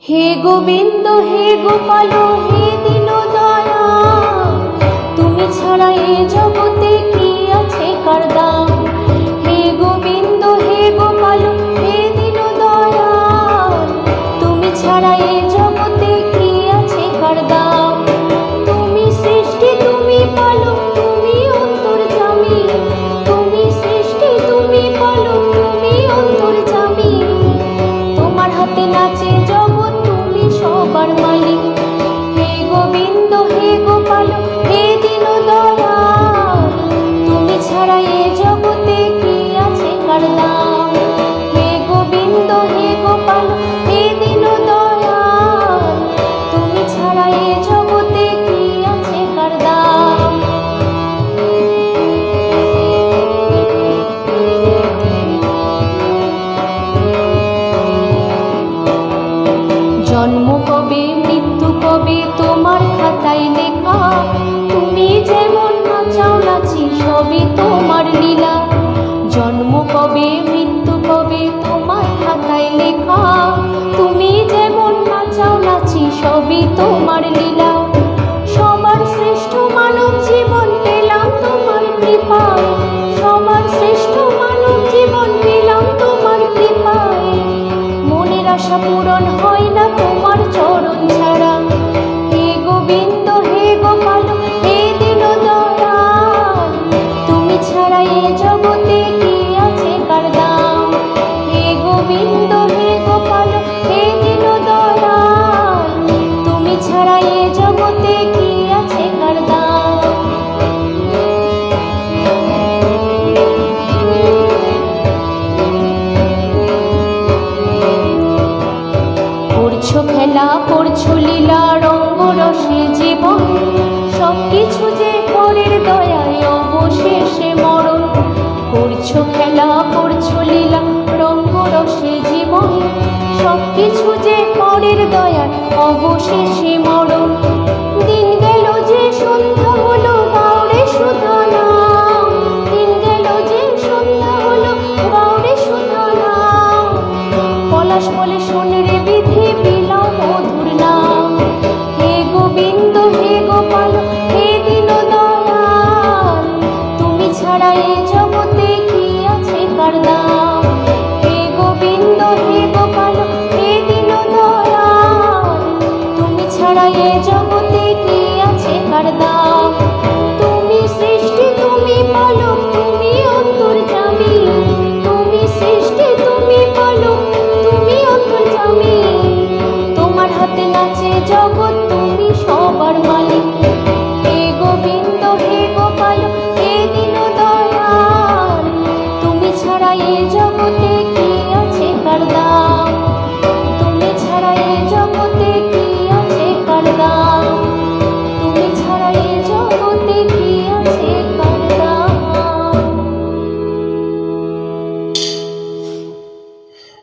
হে গোবিন্দ হে গোপাল হে দীনদয়া, তুমি ছাড়া এ জগতে কি আছে কার দাম। হে গোবিন্দ হে গোপাল হে দীনদয়া, তুমি ছাড়া এ জগতে কি আছে কার দাম। তুমি সৃষ্টি তুমি পালক তুমি অন্তর্যামী, তুমি সৃষ্টি তুমি পালক তুমি অন্তর্যামী। তোমার হাতে নাচে জগৎ তুমি সবার মালিক। হে গোবিন্দ হে গোপাল হে দীনদয়া, তুমি ছাড়া এ জগতে কি আছে কার দাম। হে গোবিন্দ হে গোপাল হে দীনদয়া, তুমি ছাড়া এ জগতে কি আছে কার দাম। জন্ম কবে মৃত্যু কবে তোমার খাতায় লেখা, তুমি যেমন নাচাও নাচি সবই তোমার লীলা। জন্ম কবে মৃত্যু কবে তোমার খাতায় লেখা, তুমি যেমন নাচাও নাচি সবই তোমার লীলা। সবার শ্রেষ্ঠ মানব জীবন পেলাম তোমার কৃপায়, সবার শ্রেষ্ঠ মানব জীবন পেলাম তোমার কৃপায়। মনের আশা পূরণ হয় না তোমার চরণ ছাড়া। হে গোবিন্দ হে গোপাল হে দীনদয়া, তুমি ছাড়া এ জগতে কি আছে কার দাম। হে গোবিন্দ হে গোপাল হে দীনদয়া, তুমি ছাড়া এ জগতে কি আছে কার দাম। করছো খেলা করছো লীলা রঙ্গ রসে জীবন, সবকিছু যে পরের দয়ায় অবশেষে মরণ। করছো খেলা করছো লীলা রঙ্গ রসে জীবন, সবকিছু যে পরের দয়ায় অবশেষে মরণ। দিন গেল যে সন্ধ্যা হলো গাওরে সুধা নাম, দিন গেল যে সন্ধ্যা হলো গাওরে সুধা নাম। পলাশ বলে শোনে রে বিধি বিলাও মধুর নাম। হে গোবিন্দ হে গোপাল হে দীনদয়া, তুমি ছাড়া এ জগতে কি আছে কার দাম। হে গোবিন্দ হে গোপাল হে দীনদয়া, তুমি ছাড়া এ জগতে কি আছে কার দাম। তুমি সৃষ্টি তুমি পালক তুমি অন্তর্যামী, তুমি সৃষ্টি তুমি পালক তুমি অন্তর্যামী। তোমার হাতে নাচে জগৎ